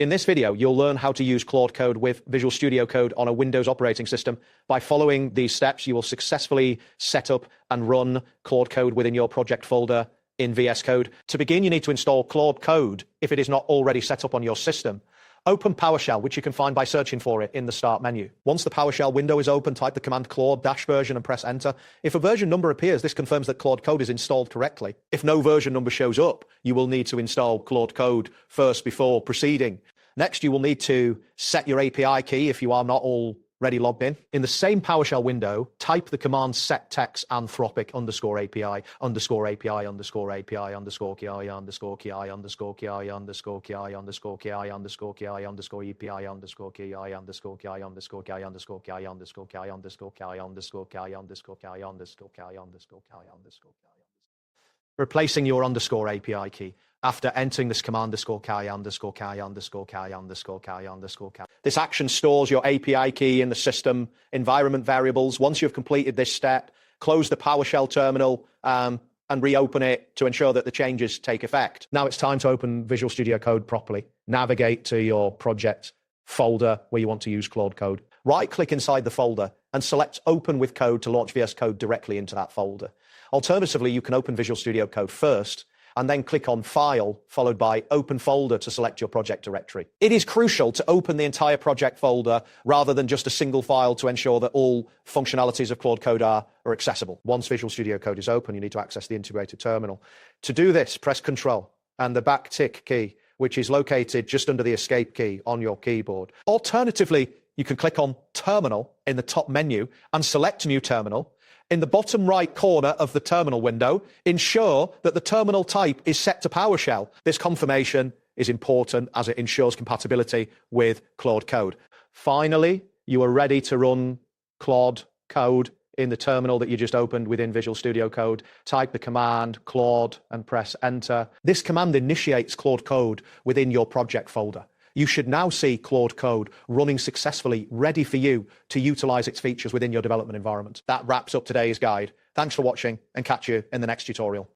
In this video, you'll learn how to use Claude Code with Visual Studio Code on a Windows operating system. By following these steps, you will successfully set up and run Claude Code within your project folder in VS Code. To begin, you need to install Claude Code if it is not already set up on your system. Open PowerShell, which you can find by searching for it in the Start menu. Once the PowerShell window is open, type the command Claude-version and press Enter. If a version number appears, this confirms that Claude Code is installed correctly. If no version number shows up, you will need to install Claude Code first before proceeding. Next, you will need to set your API key if you are not already logged in. In the same PowerShell window, type the command settext anthropic _API _API _API _KI _KI _KI _KI _KI _KI _API _KI _KI _KI replacing your _API key after entering this command _KI _KI. This action stores your API key in the system environment variables. Once you've completed this step, close the PowerShell terminal and reopen it to ensure that the changes take effect. Now it's time to open Visual Studio Code properly. Navigate to your project folder where you want to use Claude Code. Right-click inside the folder and select Open with Code to launch VS Code directly into that folder. Alternatively, you can open Visual Studio Code first and then click on File, followed by Open Folder to select your project directory. It is crucial to open the entire project folder rather than just a single file to ensure that all functionalities of Claude Code are accessible. Once Visual Studio Code is open, you need to access the integrated terminal. To do this, press Control and the back tick key, which is located just under the Escape key on your keyboard. Alternatively, you can click on Terminal in the top menu and select New Terminal. In the bottom right corner of the terminal window, ensure that the terminal type is set to PowerShell. This confirmation is important as it ensures compatibility with Claude Code. Finally, you are ready to run Claude Code in the terminal that you just opened within Visual Studio Code. Type the command Claude and press Enter. This command initiates Claude Code within your project folder. You should now see Claude Code running successfully, ready for you to utilize its features within your development environment. That wraps up today's guide. Thanks for watching and catch you in the next tutorial.